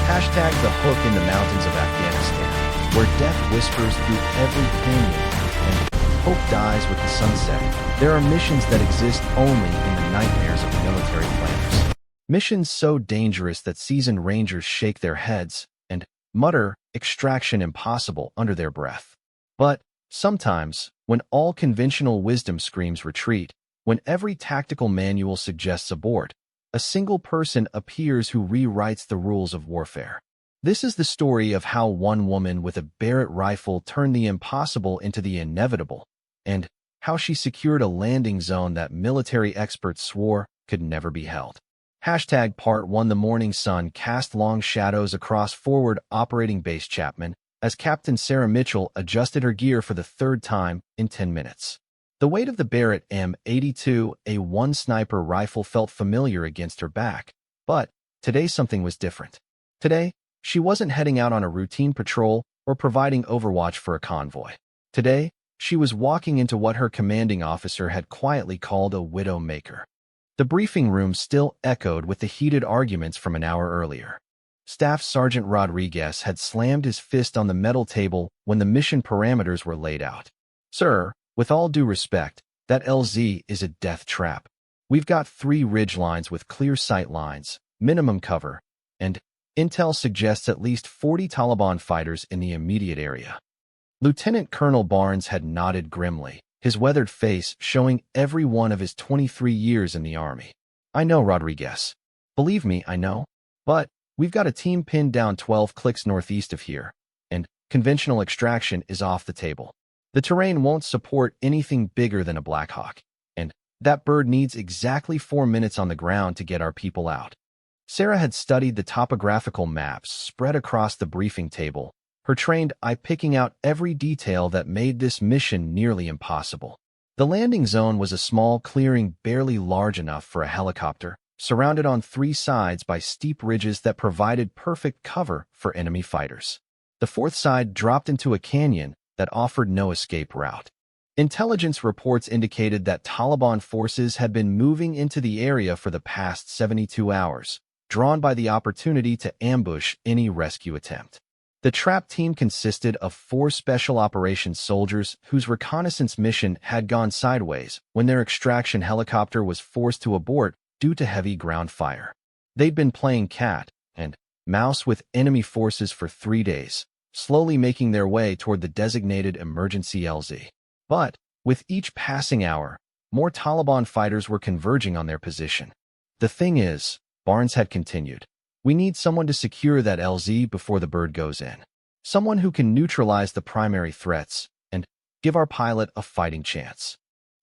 Hashtag the hook in the mountains of Afghanistan, where death whispers through every canyon and hope dies with the sunset. There are missions that exist only in the nightmares of military planners. Missions so dangerous that seasoned rangers shake their heads and mutter, "Extraction impossible," under their breath. But sometimes, when all conventional wisdom screams retreat, when every tactical manual suggests abort, a single person appears who rewrites the rules of warfare. This is the story of how one woman with a Barrett rifle turned the impossible into the inevitable, and how she secured a landing zone that military experts swore could never be held. Hashtag Part 1. The morning sun cast long shadows across Forward Operating Base Chapman as Captain Sarah Mitchell adjusted her gear for the third time in 10 minutes. The weight of the Barrett M82A1 sniper rifle felt familiar against her back, but today something was different. Today, she wasn't heading out on a routine patrol or providing overwatch for a convoy. Today, she was walking into what her commanding officer had quietly called a widow maker. The briefing room still echoed with the heated arguments from an hour earlier. Staff Sergeant Rodriguez had slammed his fist on the metal table when the mission parameters were laid out. "Sir, with all due respect, that LZ is a death trap. We've got 3 ridge lines with clear sight lines, minimum cover, and intel suggests at least 40 Taliban fighters in the immediate area." Lieutenant Colonel Barnes had nodded grimly, his weathered face showing every one of his 23 years in the Army. "I know, Rodriguez. Believe me, I know. But we've got a team pinned down 12 clicks northeast of here, and conventional extraction is off the table. The terrain won't support anything bigger than a Black Hawk, and that bird needs exactly 4 minutes on the ground to get our people out." Sarah had studied the topographical maps spread across the briefing table, her trained eye picking out every detail that made this mission nearly impossible. The landing zone was a small clearing barely large enough for a helicopter, surrounded on 3 sides by steep ridges that provided perfect cover for enemy fighters. The 4th side dropped into a canyon that offered no escape route. Intelligence reports indicated that Taliban forces had been moving into the area for the past 72 hours, drawn by the opportunity to ambush any rescue attempt. The trap team consisted of 4 special operations soldiers whose reconnaissance mission had gone sideways when their extraction helicopter was forced to abort due to heavy ground fire. They'd been playing cat and mouse with enemy forces for 3 days, slowly making their way toward the designated emergency LZ. But with each passing hour, more Taliban fighters were converging on their position. "The thing is," Barnes had continued, "we need someone to secure that LZ before the bird goes in. Someone who can neutralize the primary threats and give our pilot a fighting chance."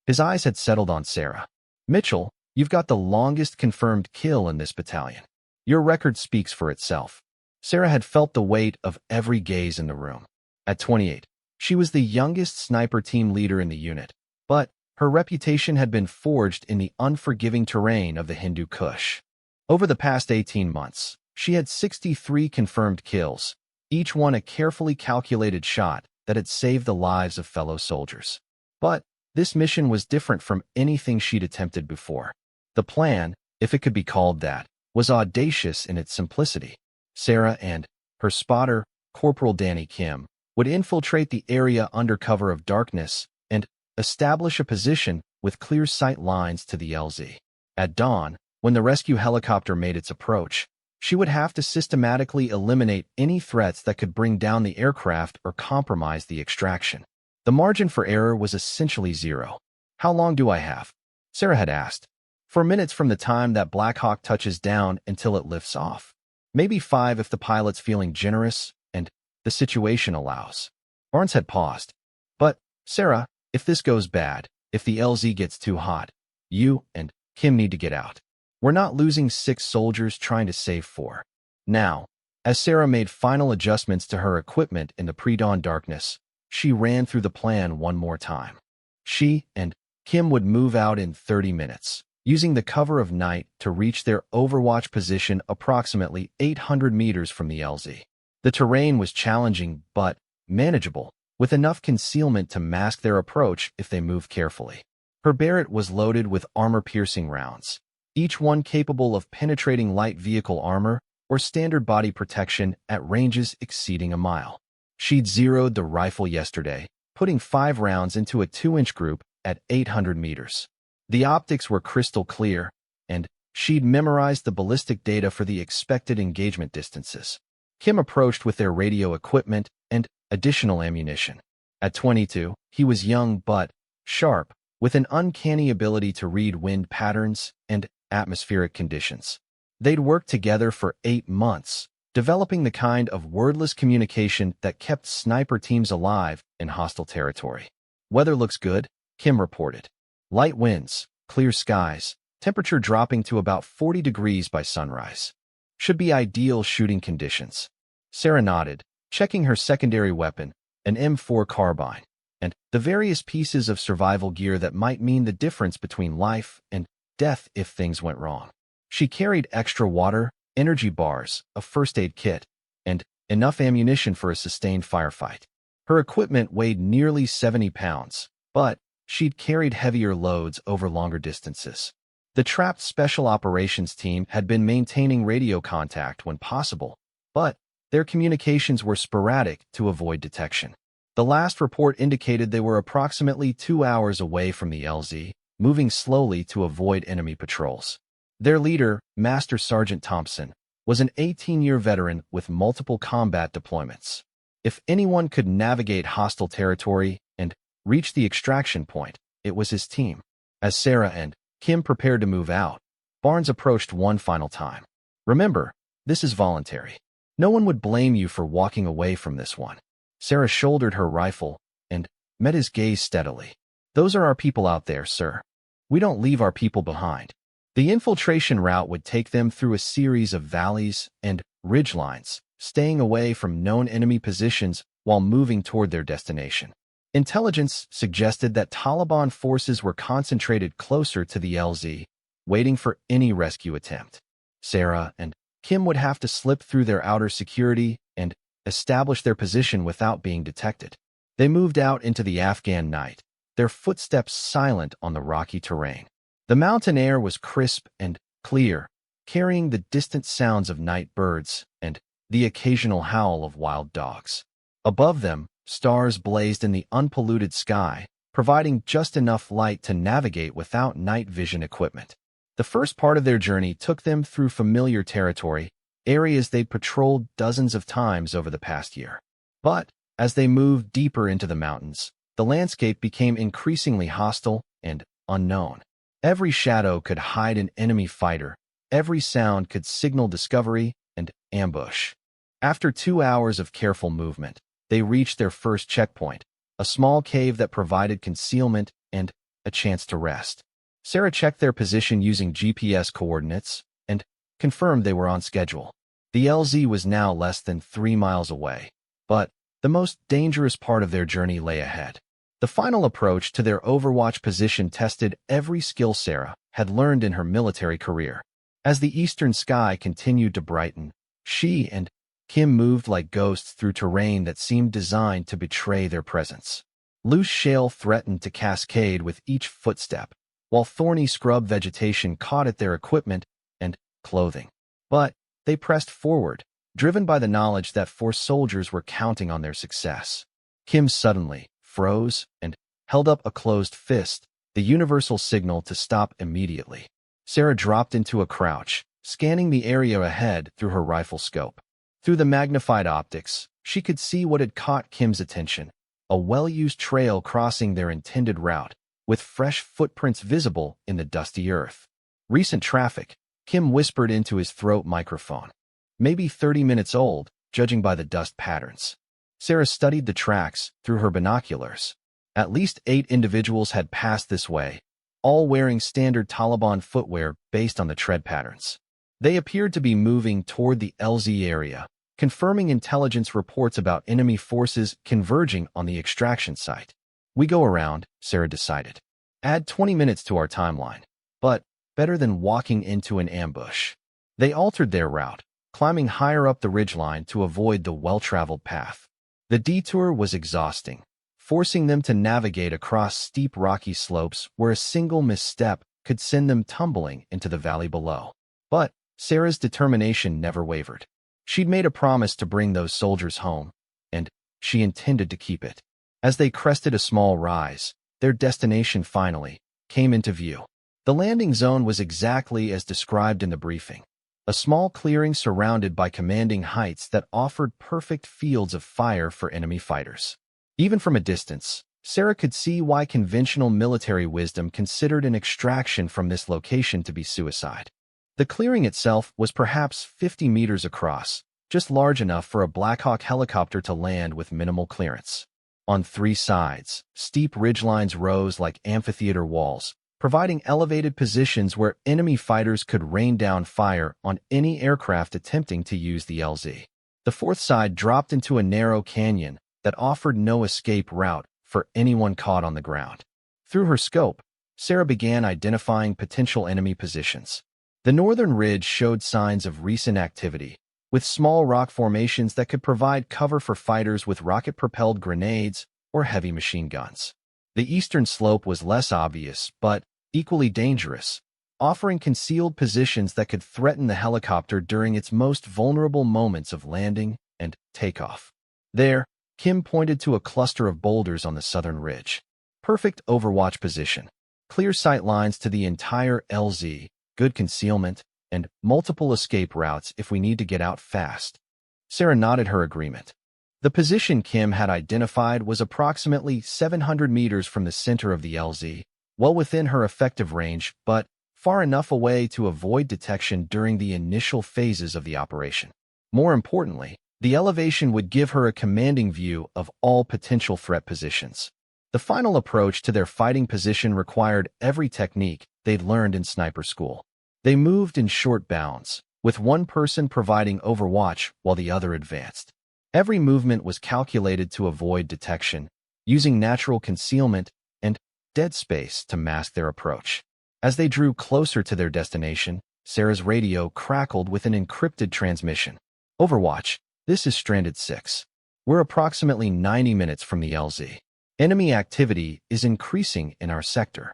His eyes had settled on Sarah. "Mitchell, you've got the longest confirmed kill in this battalion. Your record speaks for itself." Sarah had felt the weight of every gaze in the room. At 28, she was the youngest sniper team leader in the unit, but her reputation had been forged in the unforgiving terrain of the Hindu Kush. Over the past 18 months, she had 63 confirmed kills, each one a carefully calculated shot that had saved the lives of fellow soldiers. But this mission was different from anything she'd attempted before. The plan, if it could be called that, was audacious in its simplicity. Sarah and her spotter, Corporal Danny Kim, would infiltrate the area under cover of darkness and establish a position with clear sight lines to the LZ. At dawn, when the rescue helicopter made its approach, she would have to systematically eliminate any threats that could bring down the aircraft or compromise the extraction. The margin for error was essentially 0. "How long do I have?" Sarah had asked. "4 minutes from the time that Black Hawk touches down until it lifts off. Maybe 5 if the pilot's feeling generous and the situation allows." Barnes had paused. "But, Sarah, if this goes bad, if the LZ gets too hot, you and Kim need to get out. We're not losing 6 soldiers trying to save 4. Now, as Sarah made final adjustments to her equipment in the pre-dawn darkness, she ran through the plan one more time. She and Kim would move out in 30 minutes, using the cover of night to reach their overwatch position approximately 800 meters from the LZ. The terrain was challenging but manageable, with enough concealment to mask their approach if they moved carefully. Her Barrett was loaded with armor-piercing rounds, each one capable of penetrating light vehicle armor or standard body protection at ranges exceeding a mile. She'd zeroed the rifle yesterday, putting 5 rounds into a 2-inch group at 800 meters. The optics were crystal clear, and she'd memorized the ballistic data for the expected engagement distances. Kim approached with their radio equipment and additional ammunition. At 22, he was young but sharp, with an uncanny ability to read wind patterns and atmospheric conditions. They'd worked together for 8 months, developing the kind of wordless communication that kept sniper teams alive in hostile territory. "Weather looks good," Kim reported. "Light winds, clear skies, temperature dropping to about 40 degrees by sunrise. Should be ideal shooting conditions." Sarah nodded, checking her secondary weapon, an M4 carbine, and the various pieces of survival gear that might mean the difference between life and death if things went wrong. She carried extra water, energy bars, a first aid kit, and enough ammunition for a sustained firefight. Her equipment weighed nearly 70 pounds, but she'd carried heavier loads over longer distances. The trapped Special Operations Team had been maintaining radio contact when possible, but their communications were sporadic to avoid detection. The last report indicated they were approximately 2 hours away from the LZ, moving slowly to avoid enemy patrols. Their leader, Master Sergeant Thompson, was an 18-year veteran with multiple combat deployments. If anyone could navigate hostile territory and reach the extraction point, it was his team. As Sarah and Kim prepared to move out, Barnes approached one final time. "Remember, this is voluntary. No one would blame you for walking away from this one." Sarah shouldered her rifle and met his gaze steadily. "Those are our people out there, sir. We don't leave our people behind." The infiltration route would take them through a series of valleys and ridgelines, staying away from known enemy positions while moving toward their destination. Intelligence suggested that Taliban forces were concentrated closer to the LZ, waiting for any rescue attempt. Sarah and Kim would have to slip through their outer security and establish their position without being detected. They moved out into the Afghan night, their footsteps silent on the rocky terrain. The mountain air was crisp and clear, carrying the distant sounds of night birds and the occasional howl of wild dogs. Above them, stars blazed in the unpolluted sky, providing just enough light to navigate without night vision equipment. The first part of their journey took them through familiar territory, areas they'd patrolled dozens of times over the past year. But as they moved deeper into the mountains, the landscape became increasingly hostile and unknown. Every shadow could hide an enemy fighter, every sound could signal discovery and ambush. After 2 hours of careful movement, they reached their first checkpoint, a small cave that provided concealment and a chance to rest. Sarah checked their position using GPS coordinates and confirmed they were on schedule. The LZ was now less than 3 miles away, but the most dangerous part of their journey lay ahead. The final approach to their Overwatch position tested every skill Sarah had learned in her military career. As the eastern sky continued to brighten, she and Kim moved like ghosts through terrain that seemed designed to betray their presence. Loose shale threatened to cascade with each footstep, while thorny scrub vegetation caught at their equipment and clothing. But they pressed forward, driven by the knowledge that 4 soldiers were counting on their success. Kim suddenly froze and held up a closed fist, the universal signal to stop immediately. Sarah dropped into a crouch, scanning the area ahead through her rifle scope. Through the magnified optics, she could see what had caught Kim's attention, a well-used trail crossing their intended route, with fresh footprints visible in the dusty earth. "Recent traffic," Kim whispered into his throat microphone. "Maybe 30 minutes old, judging by the dust patterns." Sarah studied the tracks through her binoculars. At least 8 individuals had passed this way, all wearing standard Taliban footwear based on the tread patterns. They appeared to be moving toward the LZ area, confirming intelligence reports about enemy forces converging on the extraction site. "We go around," Sarah decided. "Add 20 minutes to our timeline, but better than walking into an ambush." They altered their route, climbing higher up the ridgeline to avoid the well-traveled path. The detour was exhausting, forcing them to navigate across steep rocky slopes where a single misstep could send them tumbling into the valley below. But Sarah's determination never wavered. She'd made a promise to bring those soldiers home, and she intended to keep it. As they crested a small rise, their destination finally came into view. The landing zone was exactly as described in the briefing. A small clearing surrounded by commanding heights that offered perfect fields of fire for enemy fighters. Even from a distance, Sarah could see why conventional military wisdom considered an extraction from this location to be suicide. The clearing itself was perhaps 50 meters across, just large enough for a Black Hawk helicopter to land with minimal clearance. On three sides, steep ridgelines rose like amphitheater walls, providing elevated positions where enemy fighters could rain down fire on any aircraft attempting to use the LZ. The fourth side dropped into a narrow canyon that offered no escape route for anyone caught on the ground. Through her scope, Sarah began identifying potential enemy positions. The northern ridge showed signs of recent activity, with small rock formations that could provide cover for fighters with rocket-propelled grenades or heavy machine guns. The eastern slope was less obvious, but equally dangerous, offering concealed positions that could threaten the helicopter during its most vulnerable moments of landing and takeoff. There, Kim pointed to a cluster of boulders on the southern ridge. Perfect overwatch position. Clear sight lines to the entire LZ, good concealment, and multiple escape routes if we need to get out fast. Sarah nodded her agreement. The position Kim had identified was approximately 700 meters from the center of the LZ, well within her effective range, but far enough away to avoid detection during the initial phases of the operation. More importantly, the elevation would give her a commanding view of all potential threat positions. The final approach to their fighting position required every technique they'd learned in sniper school. They moved in short bounds, with one person providing overwatch while the other advanced. Every movement was calculated to avoid detection, using natural concealment and dead space to mask their approach. As they drew closer to their destination, Sarah's radio crackled with an encrypted transmission. Overwatch, this is Stranded 6. We're approximately 90 minutes from the LZ. Enemy activity is increasing in our sector.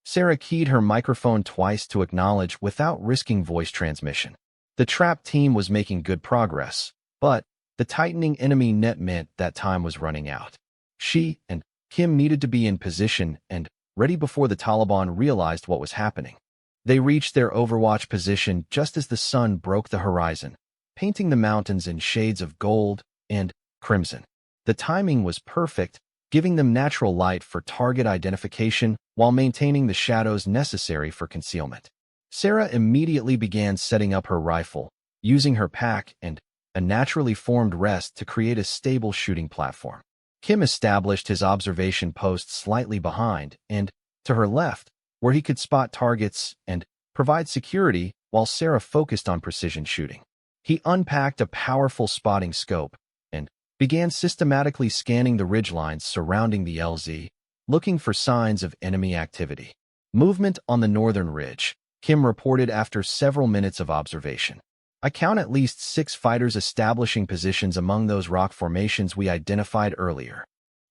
Sarah keyed her microphone twice to acknowledge without risking voice transmission. The trap team was making good progress, but the tightening enemy net meant that time was running out. She and Kim needed to be in position and ready before the Taliban realized what was happening. They reached their overwatch position just as the sun broke the horizon, painting the mountains in shades of gold and crimson. The timing was perfect, giving them natural light for target identification while maintaining the shadows necessary for concealment. Sarah immediately began setting up her rifle, using her pack and a naturally formed rest to create a stable shooting platform. Kim established his observation post slightly behind and to her left, where he could spot targets and provide security while Sarah focused on precision shooting. He unpacked a powerful spotting scope and began systematically scanning the ridgelines surrounding the LZ, looking for signs of enemy activity. Movement on the northern ridge, Kim reported after several minutes of observation. I count at least 6 fighters establishing positions among those rock formations we identified earlier.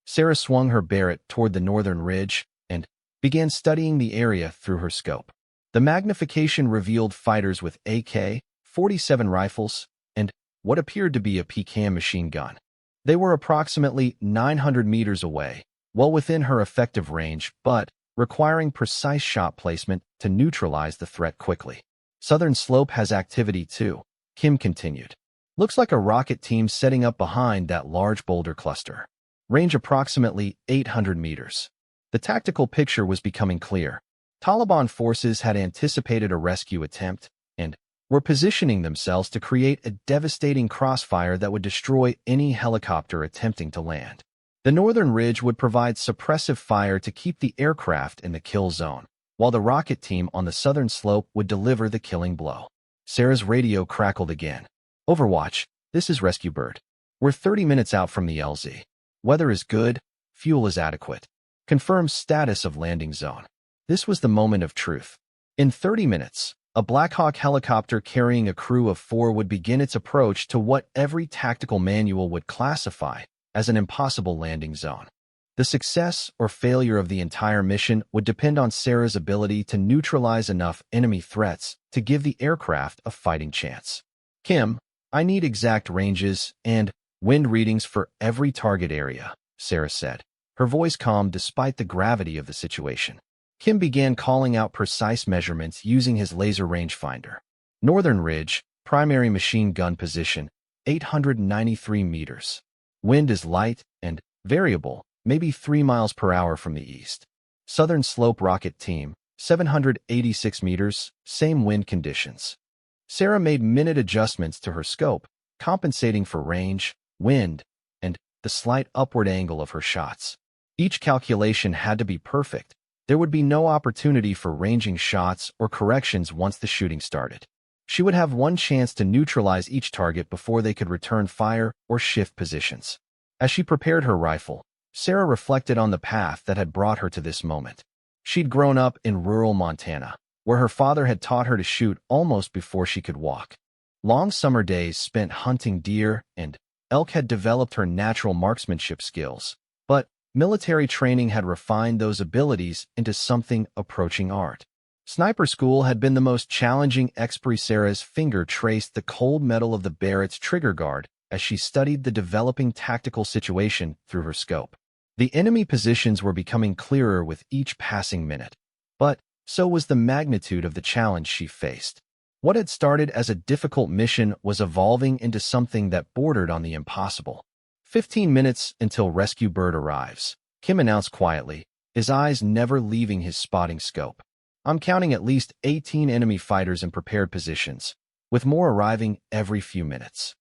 Sarah swung her Barrett toward the northern ridge and began studying the area through her scope. The magnification revealed fighters with AK-47 rifles and what appeared to be a PCAM machine gun. They were approximately 900 meters away, well within her effective range, but requiring precise shot placement to neutralize the threat quickly. Southern slope has activity too, Kim continued. Looks like a rocket team setting up behind that large boulder cluster. Range approximately 800 meters. The tactical picture was becoming clear. Taliban forces had anticipated a rescue attempt and were positioning themselves to create a devastating crossfire that would destroy any helicopter attempting to land. The northern ridge would provide suppressive fire to keep the aircraft in the kill zone, while the rocket team on the southern slope would deliver the killing blow. Sarah's radio crackled again. Overwatch, this is Rescue Bird. We're 30 minutes out from the LZ. Weather is good, fuel is adequate. Confirm status of landing zone. This was the moment of truth. In 30 minutes, a Black Hawk helicopter carrying a crew of 4 would begin its approach to what every tactical manual would classify as an impossible landing zone. The success or failure of the entire mission would depend on Sarah's ability to neutralize enough enemy threats to give the aircraft a fighting chance. Kim, I need exact ranges and wind readings for every target area, Sarah said, her voice calm despite the gravity of the situation. Kim began calling out precise measurements using his laser rangefinder. Northern Ridge, primary machine gun position, 893 meters. Wind is light and variable, maybe 3 miles per hour from the east. Southern Slope rocket team, 786 meters, same wind conditions. Sarah made minute adjustments to her scope, compensating for range, wind, and the slight upward angle of her shots. Each calculation had to be perfect. There would be no opportunity for ranging shots or corrections once the shooting started. She would have one chance to neutralize each target before they could return fire or shift positions. As she prepared her rifle, Sarah reflected on the path that had brought her to this moment. She'd grown up in rural Montana, where her father had taught her to shoot almost before she could walk. Long summer days spent hunting deer and elk had developed her natural marksmanship skills, but military training had refined those abilities into something approaching art. Sniper school had been the most challenging expert. Sarah's finger traced the cold metal of the Barrett's trigger guard as she studied the developing tactical situation through her scope. The enemy positions were becoming clearer with each passing minute, but so was the magnitude of the challenge she faced. What had started as a difficult mission was evolving into something that bordered on the impossible. 15 minutes until rescue bird arrives, Kim announced quietly, his eyes never leaving his spotting scope. I'm counting at least 18 enemy fighters in prepared positions, with more arriving every few minutes.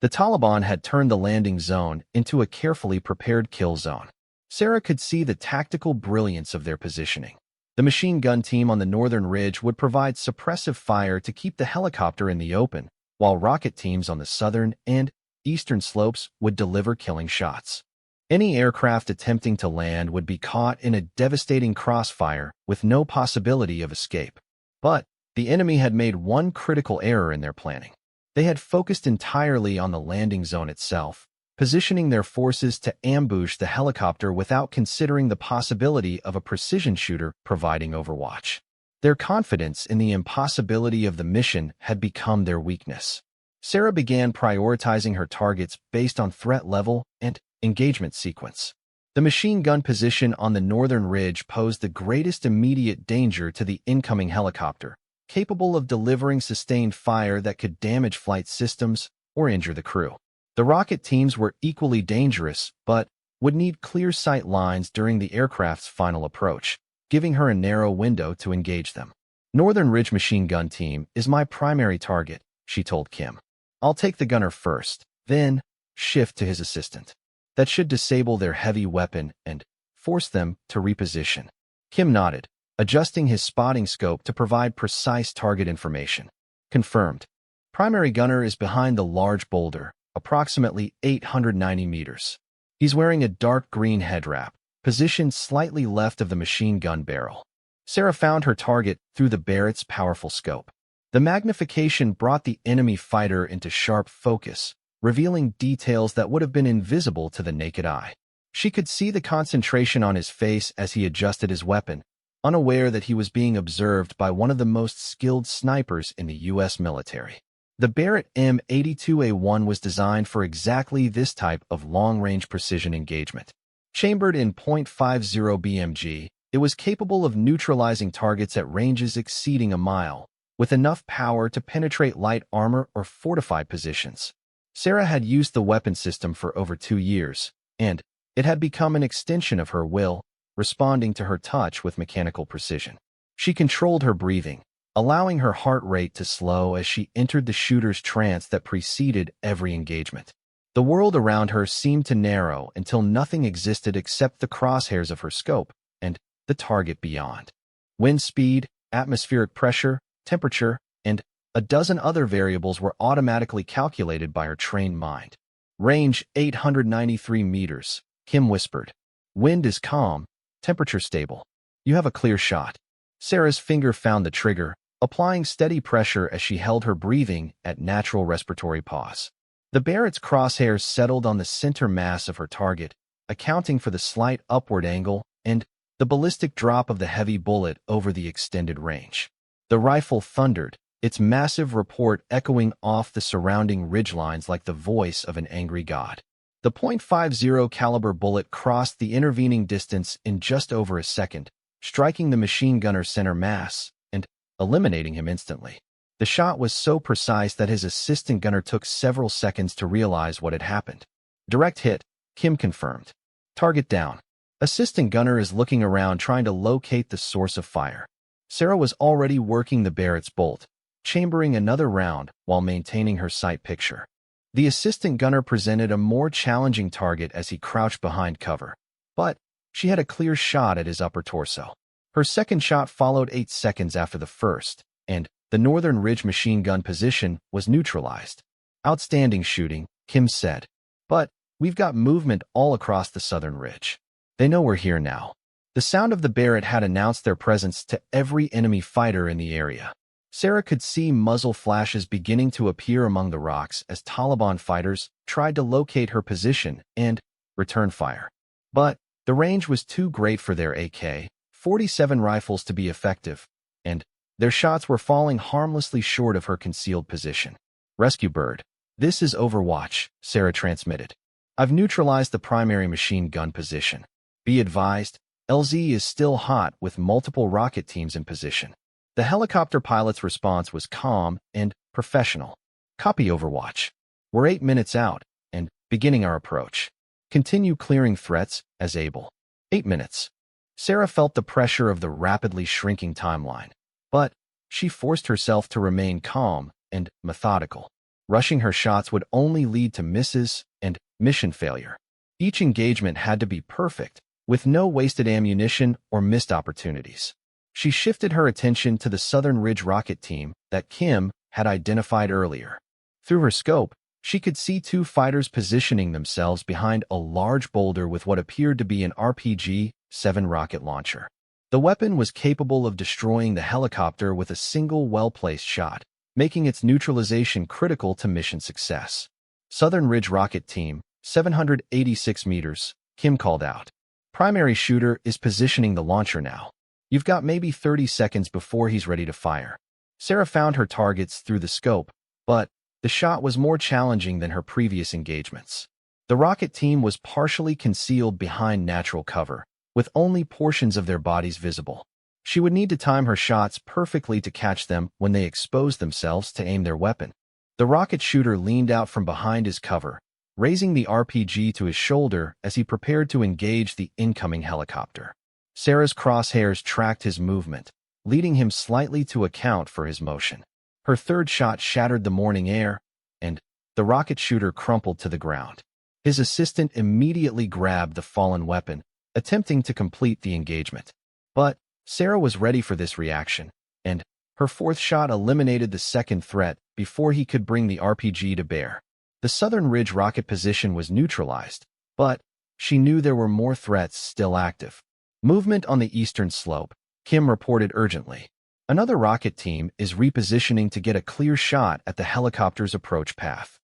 The Taliban had turned the landing zone into a carefully prepared kill zone. Sarah could see the tactical brilliance of their positioning. The machine gun team on the northern ridge would provide suppressive fire to keep the helicopter in the open, while rocket teams on the southern and eastern slopes would deliver killing shots. Any aircraft attempting to land would be caught in a devastating crossfire with no possibility of escape. But the enemy had made one critical error in their planning. They had focused entirely on the landing zone itself, positioning their forces to ambush the helicopter without considering the possibility of a precision shooter providing overwatch. Their confidence in the impossibility of the mission had become their weakness. Sarah began prioritizing her targets based on threat level and engagement sequence. The machine gun position on the northern ridge posed the greatest immediate danger to the incoming helicopter, capable of delivering sustained fire that could damage flight systems or injure the crew. The rocket teams were equally dangerous, but would need clear sight lines during the aircraft's final approach, giving her a narrow window to engage them. Northern Ridge machine gun team is my primary target, she told Kim. I'll take the gunner first, then shift to his assistant. That should disable their heavy weapon and force them to reposition. Kim nodded, adjusting his spotting scope to provide precise target information. Confirmed. Primary gunner is behind the large boulder, approximately 890 meters. He's wearing a dark green head wrap, positioned slightly left of the machine gun barrel. Sarah found her target through the Barrett's powerful scope. The magnification brought the enemy fighter into sharp focus, revealing details that would have been invisible to the naked eye. She could see the concentration on his face as he adjusted his weapon, unaware that he was being observed by one of the most skilled snipers in the U.S. military. The Barrett M82A1 was designed for exactly this type of long-range precision engagement. Chambered in .50 BMG, it was capable of neutralizing targets at ranges exceeding a mile, with enough power to penetrate light armor or fortified positions. Sarah had used the weapon system for over 2 years, and it had become an extension of her will, responding to her touch with mechanical precision. She controlled her breathing, allowing her heart rate to slow as she entered the shooter's trance that preceded every engagement. The world around her seemed to narrow until nothing existed except the crosshairs of her scope and the target beyond. Wind speed, atmospheric pressure, temperature, and a dozen other variables were automatically calculated by her trained mind. Range 893 meters, Kim whispered. Wind is calm, temperature stable. You have a clear shot. Sarah's finger found the trigger, applying steady pressure as she held her breathing at natural respiratory pause. The Barrett's crosshairs settled on the center mass of her target, accounting for the slight upward angle and the ballistic drop of the heavy bullet over the extended range. The rifle thundered, its massive report echoing off the surrounding ridgelines like the voice of an angry god. The .50 caliber bullet crossed the intervening distance in just over a second, striking the machine gunner's center mass and eliminating him instantly. The shot was so precise that his assistant gunner took several seconds to realize what had happened. Direct hit, Kim confirmed. Target down. Assistant gunner is looking around trying to locate the source of fire. Sarah was already working the Barrett's bolt, chambering another round while maintaining her sight picture. The assistant gunner presented a more challenging target as he crouched behind cover, but she had a clear shot at his upper torso. Her second shot followed 8 seconds after the first, and the Northern Ridge machine gun position was neutralized. Outstanding shooting, Kim said. But we've got movement all across the Southern Ridge. They know we're here now. The sound of the Barrett had announced their presence to every enemy fighter in the area. Sarah could see muzzle flashes beginning to appear among the rocks as Taliban fighters tried to locate her position and return fire. But the range was too great for their AK-47 rifles to be effective, and their shots were falling harmlessly short of her concealed position. Rescue bird. This is Overwatch, Sarah transmitted. I've neutralized the primary machine gun position. Be advised, LZ is still hot with multiple rocket teams in position. The helicopter pilot's response was calm and professional. Copy Overwatch. We're 8 minutes out and beginning our approach. Continue clearing threats as able. 8 minutes. Sarah felt the pressure of the rapidly shrinking timeline, but she forced herself to remain calm and methodical. Rushing her shots would only lead to misses and mission failure. Each engagement had to be perfect, with no wasted ammunition or missed opportunities. She shifted her attention to the Southern Ridge rocket team that Kim had identified earlier. Through her scope, she could see 2 fighters positioning themselves behind a large boulder with what appeared to be an RPG-7 rocket launcher. The weapon was capable of destroying the helicopter with a single well-placed shot, making its neutralization critical to mission success. Southern Ridge rocket team, 786 meters, Kim called out. Primary shooter is positioning the launcher now. You've got maybe 30 seconds before he's ready to fire. Sarah found her targets through the scope, but the shot was more challenging than her previous engagements. The rocket team was partially concealed behind natural cover, with only portions of their bodies visible. She would need to time her shots perfectly to catch them when they exposed themselves to aim their weapon. The rocket shooter leaned out from behind his cover, raising the RPG to his shoulder as he prepared to engage the incoming helicopter. Sarah's crosshairs tracked his movement, leading him slightly to account for his motion. Her third shot shattered the morning air, and the rocket shooter crumpled to the ground. His assistant immediately grabbed the fallen weapon, attempting to complete the engagement. But Sarah was ready for this reaction, and her fourth shot eliminated the second threat before he could bring the RPG to bear. The Southern Ridge rocket position was neutralized, but she knew there were more threats still active. Movement on the eastern slope, Kim reported urgently. Another rocket team is repositioning to get a clear shot at the helicopter's approach path.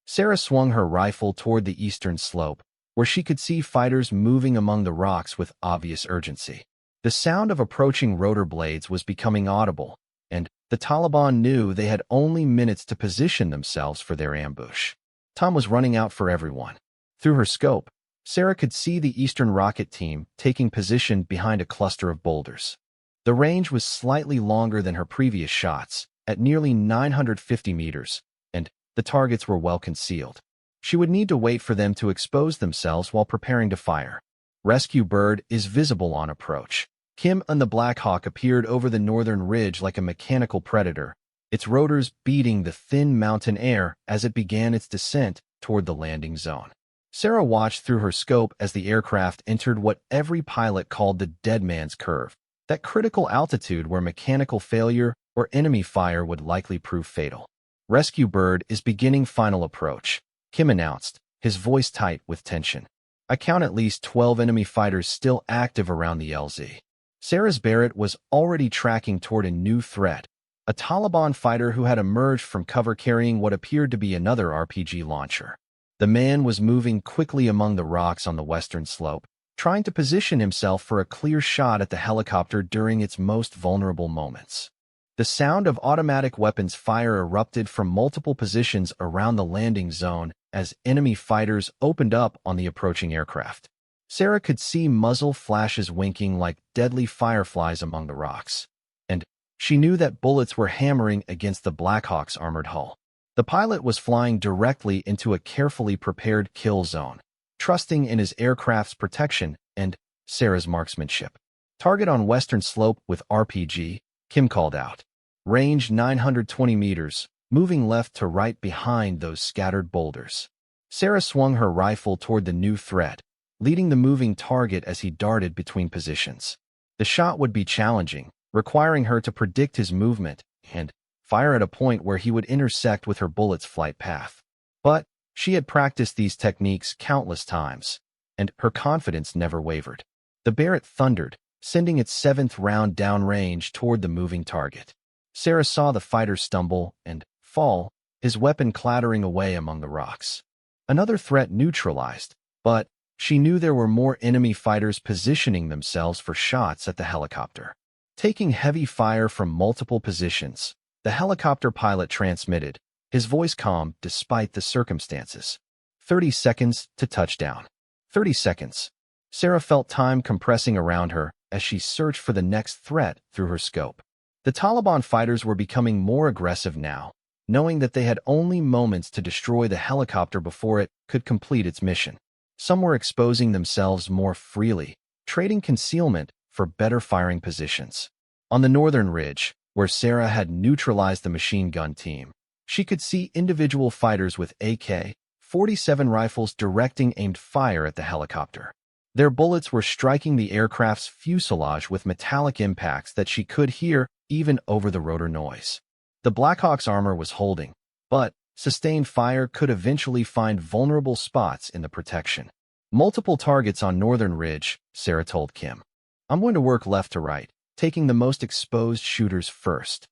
Sarah swung her rifle toward the eastern slope, where she could see fighters moving among the rocks with obvious urgency. The sound of approaching rotor blades was becoming audible, and the Taliban knew they had only minutes to position themselves for their ambush. Time was running out for everyone. Through her scope, Sarah could see the eastern rocket team taking position behind a cluster of boulders. The range was slightly longer than her previous shots, at nearly 950 meters, and the targets were well concealed. She would need to wait for them to expose themselves while preparing to fire. Rescue bird is visible on approach. Kim and the Black Hawk appeared over the northern ridge like a mechanical predator, its rotors beating the thin mountain air as it began its descent toward the landing zone. Sarah watched through her scope as the aircraft entered what every pilot called the dead man's curve, that critical altitude where mechanical failure or enemy fire would likely prove fatal. Rescue bird is beginning final approach, Kim announced, his voice tight with tension. I count at least 12 enemy fighters still active around the LZ. Sarah's Barrett was already tracking toward a new threat, a Taliban fighter who had emerged from cover carrying what appeared to be another RPG launcher. The man was moving quickly among the rocks on the western slope, trying to position himself for a clear shot at the helicopter during its most vulnerable moments. The sound of automatic weapons fire erupted from multiple positions around the landing zone as enemy fighters opened up on the approaching aircraft. Sarah could see muzzle flashes winking like deadly fireflies among the rocks, and she knew that bullets were hammering against the Blackhawk's armored hull. The pilot was flying directly into a carefully prepared kill zone, trusting in his aircraft's protection and Sarah's marksmanship. Target on western slope with RPG, Kim called out. Range 920 meters, moving left to right behind those scattered boulders. Sarah swung her rifle toward the new threat, leading the moving target as he darted between positions. The shot would be challenging, requiring her to predict his movement and fire at a point where he would intersect with her bullet's flight path. But she had practiced these techniques countless times, and her confidence never wavered. The Barrett thundered, sending its seventh round downrange toward the moving target. Sarah saw the fighter stumble and fall, his weapon clattering away among the rocks. Another threat neutralized, but she knew there were more enemy fighters positioning themselves for shots at the helicopter. Taking heavy fire from multiple positions, the helicopter pilot transmitted, his voice calm despite the circumstances. 30 seconds to touchdown. 30 seconds. Sarah felt time compressing around her as she searched for the next threat through her scope. The Taliban fighters were becoming more aggressive now, knowing that they had only moments to destroy the helicopter before it could complete its mission. Some were exposing themselves more freely, trading concealment for better firing positions. On the northern ridge, where Sarah had neutralized the machine gun team, she could see individual fighters with AK-47 rifles directing aimed fire at the helicopter. Their bullets were striking the aircraft's fuselage with metallic impacts that she could hear even over the rotor noise. The Blackhawk's armor was holding, but sustained fire could eventually find vulnerable spots in the protection. Multiple targets on northern ridge, Sarah told Kim. I'm going to work left to right, taking the most exposed shooters first.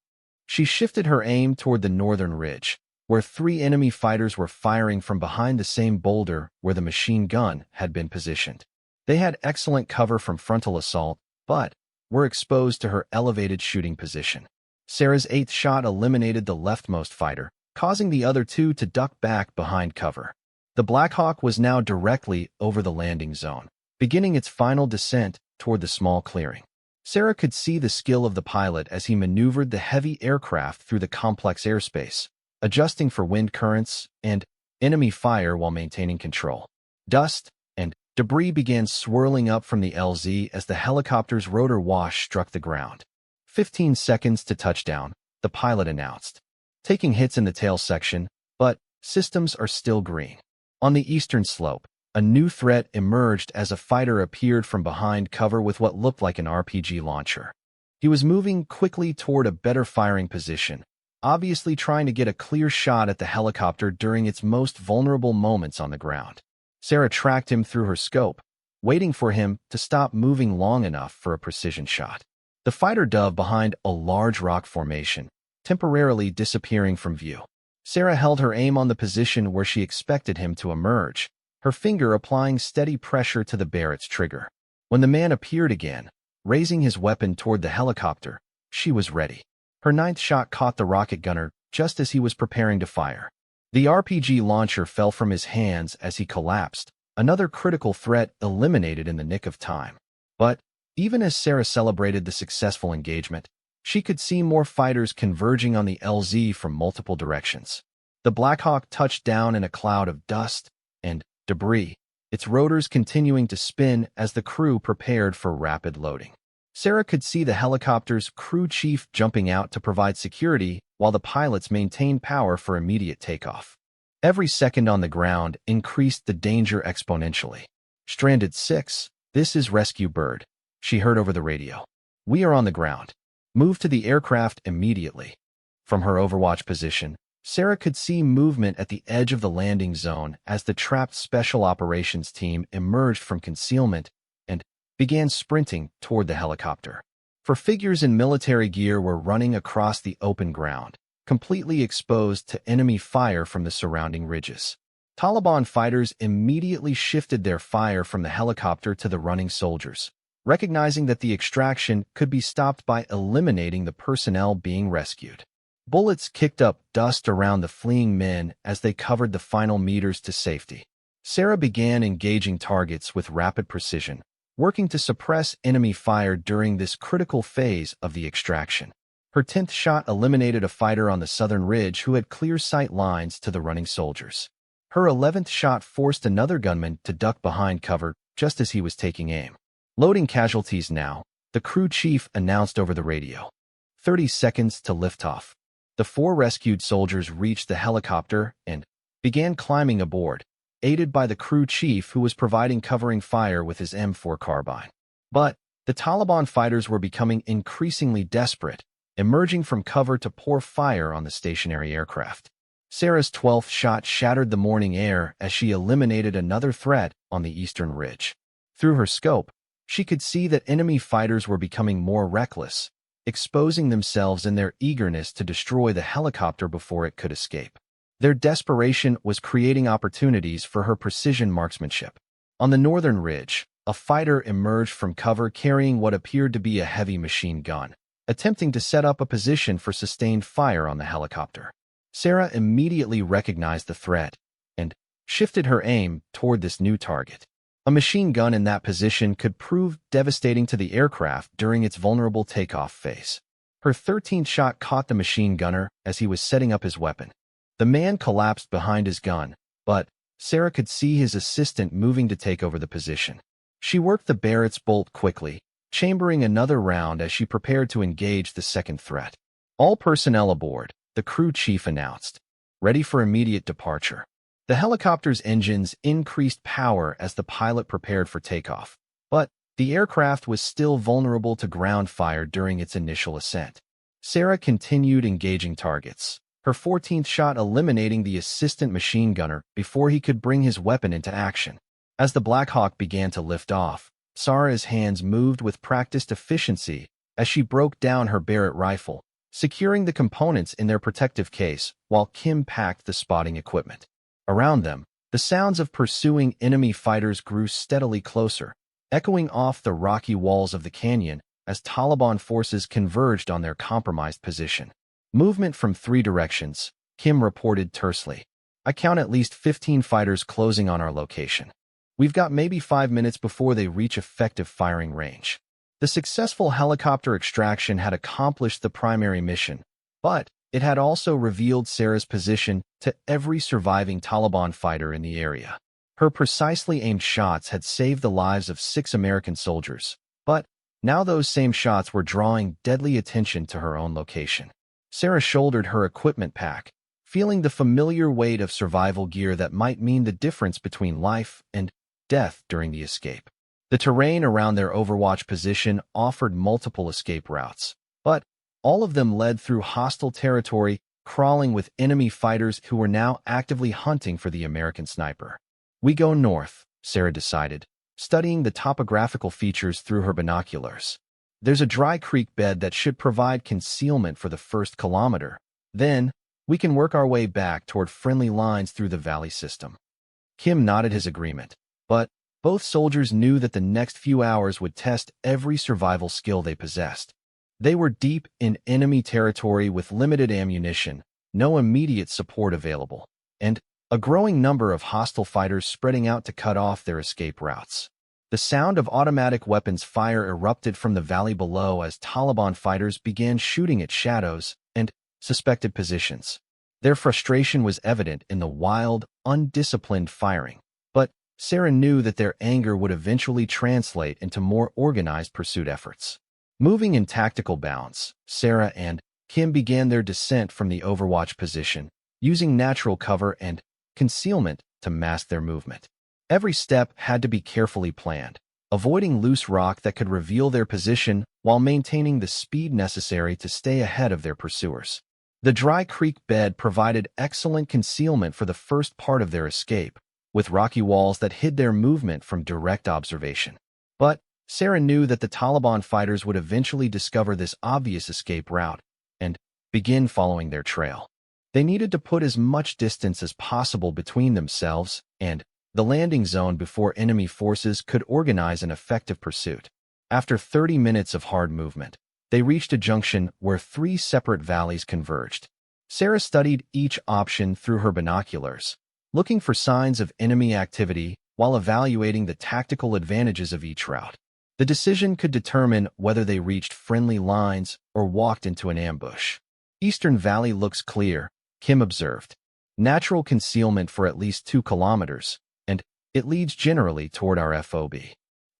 She shifted her aim toward the northern ridge, where 3 enemy fighters were firing from behind the same boulder where the machine gun had been positioned. They had excellent cover from frontal assault, but were exposed to her elevated shooting position. Sarah's 8th shot eliminated the leftmost fighter, causing the other 2 to duck back behind cover. The Blackhawk was now directly over the landing zone, beginning its final descent toward the small clearing. Sarah could see the skill of the pilot as he maneuvered the heavy aircraft through the complex airspace, adjusting for wind currents and enemy fire while maintaining control. Dust and debris began swirling up from the LZ as the helicopter's rotor wash struck the ground. 15 seconds to touchdown, the pilot announced. Taking hits in the tail section, but systems are still green. On the eastern slope, a new threat emerged as a fighter appeared from behind cover with what looked like an RPG launcher. He was moving quickly toward a better firing position, obviously trying to get a clear shot at the helicopter during its most vulnerable moments on the ground. Sarah tracked him through her scope, waiting for him to stop moving long enough for a precision shot. The fighter dove behind a large rock formation, temporarily disappearing from view. Sarah held her aim on the position where she expected him to emerge, her finger applying steady pressure to the Barrett's trigger. When the man appeared again, raising his weapon toward the helicopter, she was ready. Her 9th shot caught the rocket gunner just as he was preparing to fire. The RPG launcher fell from his hands as he collapsed, another critical threat eliminated in the nick of time. But even as Sarah celebrated the successful engagement, she could see more fighters converging on the LZ from multiple directions. The Blackhawk touched down in a cloud of dust and debris, its rotors continuing to spin as the crew prepared for rapid loading. Sarah could see the helicopter's crew chief jumping out to provide security while the pilots maintained power for immediate takeoff. Every second on the ground increased the danger exponentially. Stranded 6, this is Rescue Bird, she heard over the radio. We are on the ground. Move to the aircraft immediately. From her overwatch position, Sarah could see movement at the edge of the landing zone as the trapped Special Operations team emerged from concealment and began sprinting toward the helicopter. For figures in military gear were running across the open ground, completely exposed to enemy fire from the surrounding ridges. Taliban fighters immediately shifted their fire from the helicopter to the running soldiers, recognizing that the extraction could be stopped by eliminating the personnel being rescued. Bullets kicked up dust around the fleeing men as they covered the final meters to safety. Sarah began engaging targets with rapid precision, working to suppress enemy fire during this critical phase of the extraction. Her 10th shot eliminated a fighter on the southern ridge who had clear sight lines to the running soldiers. Her 11th shot forced another gunman to duck behind cover just as he was taking aim. Loading casualties now, the crew chief announced over the radio. 30 seconds to liftoff. The 4 rescued soldiers reached the helicopter and began climbing aboard, aided by the crew chief who was providing covering fire with his M4 carbine. But the Taliban fighters were becoming increasingly desperate, emerging from cover to pour fire on the stationary aircraft. Sarah's 12th shot shattered the morning air as she eliminated another threat on the eastern ridge. Through her scope, she could see that enemy fighters were becoming more reckless, exposing themselves in their eagerness to destroy the helicopter before it could escape. Their desperation was creating opportunities for her precision marksmanship. On the northern ridge, a fighter emerged from cover carrying what appeared to be a heavy machine gun, attempting to set up a position for sustained fire on the helicopter. Sarah immediately recognized the threat and shifted her aim toward this new target. A machine gun in that position could prove devastating to the aircraft during its vulnerable takeoff phase. Her 13th shot caught the machine gunner as he was setting up his weapon. The man collapsed behind his gun, but Sarah could see his assistant moving to take over the position. She worked the Barrett's bolt quickly, chambering another round as she prepared to engage the second threat. All personnel aboard, the crew chief announced, ready for immediate departure. The helicopter's engines increased power as the pilot prepared for takeoff, but the aircraft was still vulnerable to ground fire during its initial ascent. Sarah continued engaging targets, her 14th shot eliminating the assistant machine gunner before he could bring his weapon into action. As the Black Hawk began to lift off, Sarah's hands moved with practiced efficiency as she broke down her Barrett rifle, securing the components in their protective case while Kim packed the spotting equipment. Around them, the sounds of pursuing enemy fighters grew steadily closer, echoing off the rocky walls of the canyon as Taliban forces converged on their compromised position. Movement from 3 directions, Kim reported tersely. I count at least 15 fighters closing on our location. We've got maybe 5 minutes before they reach effective firing range. The successful helicopter extraction had accomplished the primary mission, but it had also revealed Sarah's position to every surviving Taliban fighter in the area. Her precisely aimed shots had saved the lives of 6 American soldiers, but now those same shots were drawing deadly attention to her own location. Sarah shouldered her equipment pack, feeling the familiar weight of survival gear that might mean the difference between life and death during the escape. The terrain around their overwatch position offered multiple escape routes, but all of them led through hostile territory, crawling with enemy fighters who were now actively hunting for the American sniper. We go north, Sarah decided, studying the topographical features through her binoculars. There's a dry creek bed that should provide concealment for the first kilometer. Then, we can work our way back toward friendly lines through the valley system. Kim nodded his agreement, but both soldiers knew that the next few hours would test every survival skill they possessed. They were deep in enemy territory with limited ammunition, no immediate support available, and a growing number of hostile fighters spreading out to cut off their escape routes. The sound of automatic weapons fire erupted from the valley below as Taliban fighters began shooting at shadows and suspected positions. Their frustration was evident in the wild, undisciplined firing, but Sarah knew that their anger would eventually translate into more organized pursuit efforts. Moving in tactical bounds, Sarah and Kim began their descent from the overwatch position, using natural cover and concealment to mask their movement. Every step had to be carefully planned, avoiding loose rock that could reveal their position while maintaining the speed necessary to stay ahead of their pursuers. The dry creek bed provided excellent concealment for the first part of their escape, with rocky walls that hid their movement from direct observation. But Sarah knew that the Taliban fighters would eventually discover this obvious escape route and begin following their trail. They needed to put as much distance as possible between themselves and the landing zone before enemy forces could organize an effective pursuit. After 30 minutes of hard movement, they reached a junction where 3 separate valleys converged. Sarah studied each option through her binoculars, looking for signs of enemy activity while evaluating the tactical advantages of each route. The decision could determine whether they reached friendly lines or walked into an ambush. Eastern Valley looks clear, Kim observed. Natural concealment for at least 2 kilometers, and it leads generally toward our FOB.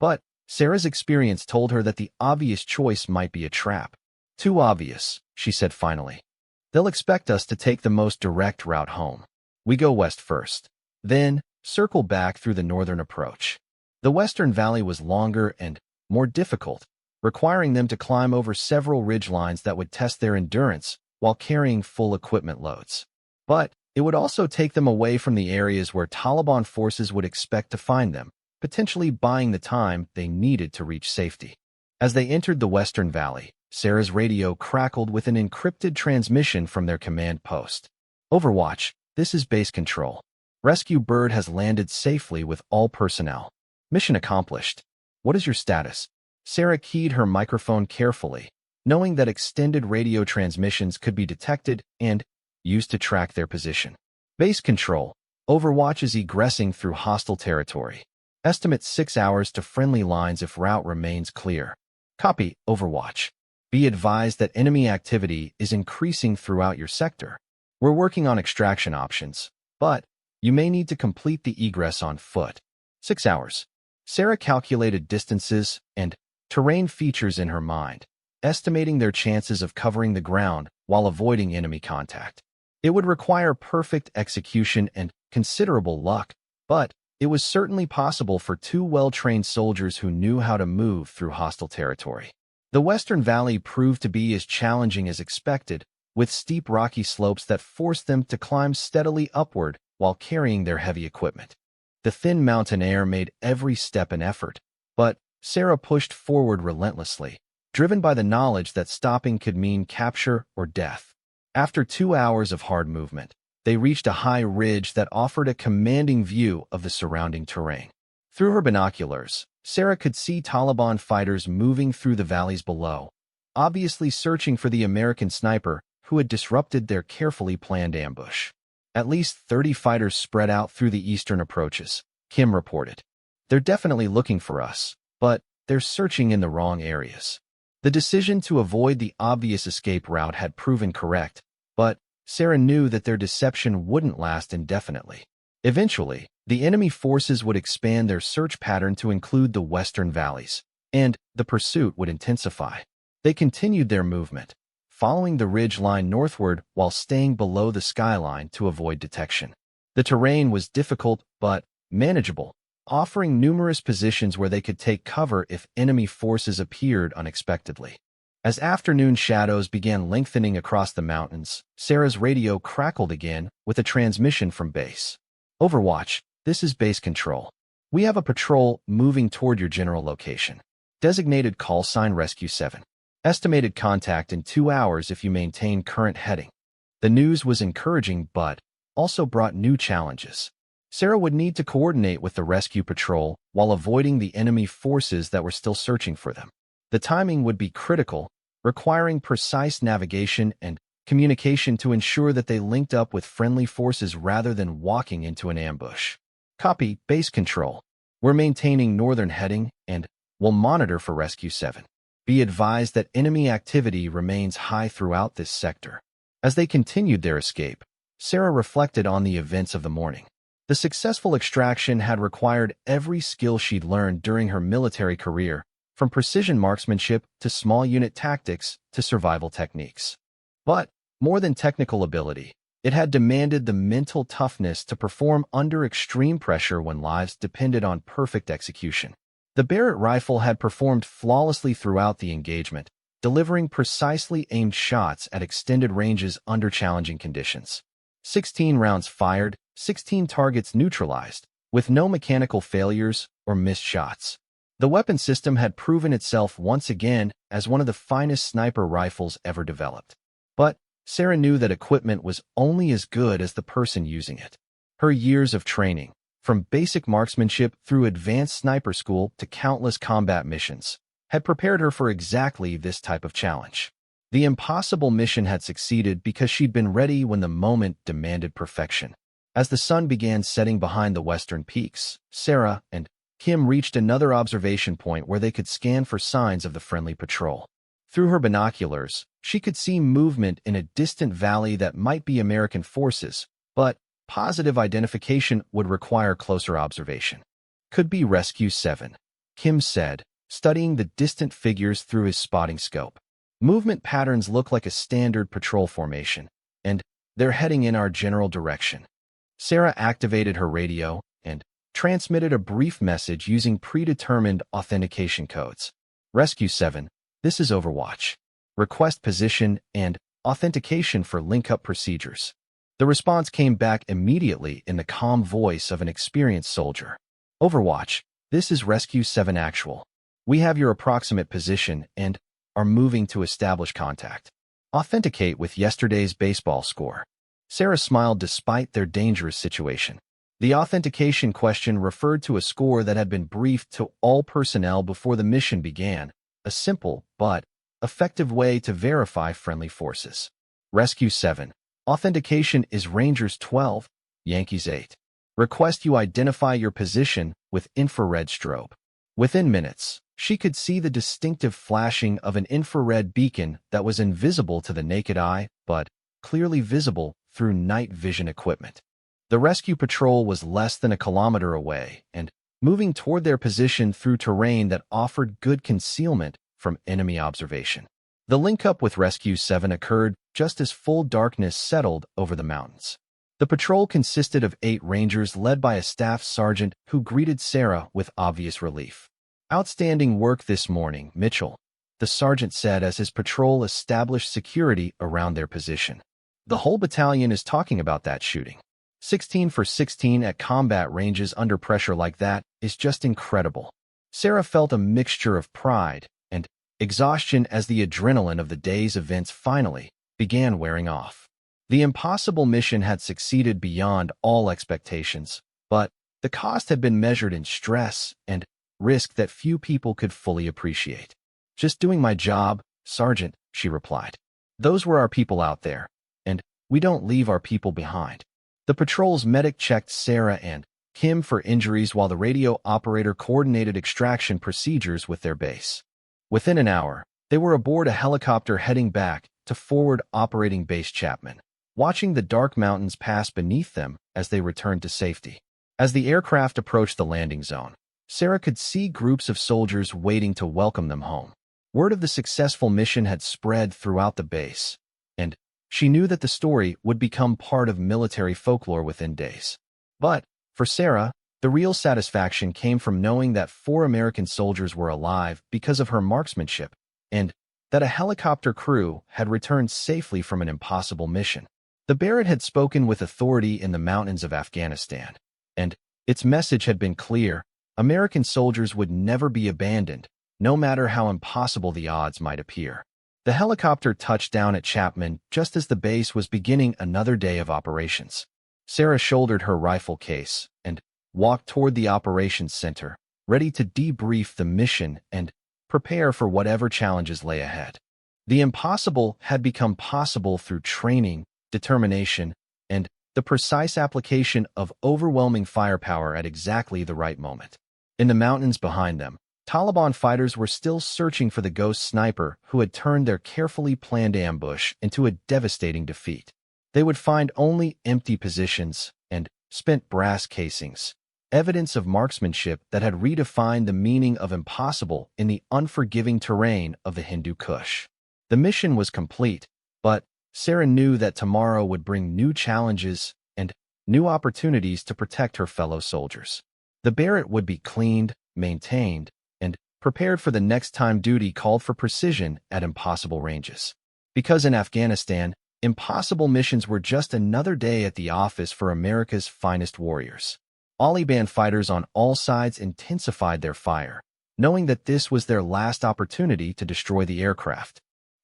But Sarah's experience told her that the obvious choice might be a trap. Too obvious, she said finally. They'll expect us to take the most direct route home. We go west first, then circle back through the northern approach. The Western Valley was longer and more difficult, requiring them to climb over several ridgelines that would test their endurance while carrying full equipment loads. But it would also take them away from the areas where Taliban forces would expect to find them, potentially buying the time they needed to reach safety. As they entered the Western Valley, Sarah's radio crackled with an encrypted transmission from their command post. Overwatch, this is base control. Rescue Bird has landed safely with all personnel. Mission accomplished. What is your status? Sarah keyed her microphone carefully, knowing that extended radio transmissions could be detected and used to track their position. Base control. Overwatch is egressing through hostile territory. Estimate 6 hours to friendly lines if route remains clear. Copy, Overwatch. Be advised that enemy activity is increasing throughout your sector. We're working on extraction options, but you may need to complete the egress on foot. 6 hours. Sarah calculated distances and terrain features in her mind, estimating their chances of covering the ground while avoiding enemy contact. It would require perfect execution and considerable luck, but it was certainly possible for 2 well-trained soldiers who knew how to move through hostile territory. The Western Valley proved to be as challenging as expected, with steep rocky slopes that forced them to climb steadily upward while carrying their heavy equipment. The thin mountain air made every step an effort, but Sarah pushed forward relentlessly, driven by the knowledge that stopping could mean capture or death. After 2 hours of hard movement, they reached a high ridge that offered a commanding view of the surrounding terrain. Through her binoculars, Sarah could see Taliban fighters moving through the valleys below, obviously searching for the American sniper who had disrupted their carefully planned ambush. At least 30 fighters spread out through the eastern approaches, Kim reported. They're definitely looking for us, but they're searching in the wrong areas. The decision to avoid the obvious escape route had proven correct, but Sarah knew that their deception wouldn't last indefinitely. Eventually, the enemy forces would expand their search pattern to include the western valleys, and the pursuit would intensify. They continued their movement, following the ridge line northward while staying below the skyline to avoid detection. The terrain was difficult but manageable, offering numerous positions where they could take cover if enemy forces appeared unexpectedly. As afternoon shadows began lengthening across the mountains, Sarah's radio crackled again with a transmission from base. Overwatch, this is base control. We have a patrol moving toward your general location. Designated call sign Rescue 7. Estimated contact in 2 hours if you maintain current heading. The news was encouraging but also brought new challenges. Sarah would need to coordinate with the rescue patrol while avoiding the enemy forces that were still searching for them. The timing would be critical, requiring precise navigation and communication to ensure that they linked up with friendly forces rather than walking into an ambush. Copy, base control. We're maintaining northern heading and will monitor for Rescue 7. Be advised that enemy activity remains high throughout this sector. As they continued their escape, Sarah reflected on the events of the morning. The successful extraction had required every skill she'd learned during her military career, from precision marksmanship to small unit tactics to survival techniques. But, more than technical ability, it had demanded the mental toughness to perform under extreme pressure when lives depended on perfect execution. The Barrett rifle had performed flawlessly throughout the engagement, delivering precisely aimed shots at extended ranges under challenging conditions. 16 rounds fired, 16 targets neutralized, with no mechanical failures or missed shots. The weapon system had proven itself once again as one of the finest sniper rifles ever developed. But Sarah knew that equipment was only as good as the person using it. Her years of training, from basic marksmanship through advanced sniper school to countless combat missions, had prepared her for exactly this type of challenge. The impossible mission had succeeded because she'd been ready when the moment demanded perfection. As the sun began setting behind the western peaks, Sarah and Kim reached another observation point where they could scan for signs of the friendly patrol. Through her binoculars, she could see movement in a distant valley that might be American forces, but positive identification would require closer observation. Could be Rescue 7, Kim said, studying the distant figures through his spotting scope. Movement patterns look like a standard patrol formation, and they're heading in our general direction. Sarah activated her radio and transmitted a brief message using predetermined authentication codes. Rescue 7, this is Overwatch. Request position and authentication for link-up procedures. The response came back immediately in the calm voice of an experienced soldier. Overwatch, this is Rescue 7 Actual. We have your approximate position and are moving to establish contact. Authenticate with yesterday's baseball score. Sarah smiled despite their dangerous situation. The authentication question referred to a score that had been briefed to all personnel before the mission began, a simple but effective way to verify friendly forces. Rescue 7. Authentication is Rangers 12, Yankees 8. Request you identify your position with infrared strobe. Within minutes, she could see the distinctive flashing of an infrared beacon that was invisible to the naked eye, but clearly visible through night vision equipment. The rescue patrol was less than a kilometer away and moving toward their position through terrain that offered good concealment from enemy observation. The link-up with Rescue 7 occurred just as full darkness settled over the mountains. The patrol consisted of 8 rangers led by a staff sergeant who greeted Sarah with obvious relief. Outstanding work this morning, Mitchell, the sergeant said as his patrol established security around their position. The whole battalion is talking about that shooting. 16 for 16 at combat ranges under pressure like that is just incredible. Sarah felt a mixture of pride and exhaustion as the adrenaline of the day's events finally began wearing off. The impossible mission had succeeded beyond all expectations, but the cost had been measured in stress and risk that few people could fully appreciate. Just doing my job, Sergeant, she replied. Those were our people out there, and we don't leave our people behind. The patrol's medic checked Sarah and Kim for injuries while the radio operator coordinated extraction procedures with their base. Within an hour, they were aboard a helicopter heading back to Forward Operating Base Chapman, watching the dark mountains pass beneath them as they returned to safety. As the aircraft approached the landing zone, Sarah could see groups of soldiers waiting to welcome them home. Word of the successful mission had spread throughout the base, and she knew that the story would become part of military folklore within days. But, for Sarah, the real satisfaction came from knowing that 4 American soldiers were alive because of her marksmanship, and that a helicopter crew had returned safely from an impossible mission. The Barrett had spoken with authority in the mountains of Afghanistan, and its message had been clear: American soldiers would never be abandoned, no matter how impossible the odds might appear. The helicopter touched down at Chapman just as the base was beginning another day of operations. Sarah shouldered her rifle case and walked toward the operations center, ready to debrief the mission and prepare for whatever challenges lay ahead. The impossible had become possible through training, determination, and the precise application of overwhelming firepower at exactly the right moment. In the mountains behind them, Taliban fighters were still searching for the ghost sniper who had turned their carefully planned ambush into a devastating defeat. They would find only empty positions and spent brass casings, evidence of marksmanship that had redefined the meaning of impossible in the unforgiving terrain of the Hindu Kush. The mission was complete, but Sarah knew that tomorrow would bring new challenges and new opportunities to protect her fellow soldiers. The Barrett would be cleaned, maintained, and prepared for the next time duty called for precision at impossible ranges. Because in Afghanistan, impossible missions were just another day at the office for America's finest warriors. Taliban fighters on all sides intensified their fire, knowing that this was their last opportunity to destroy the aircraft.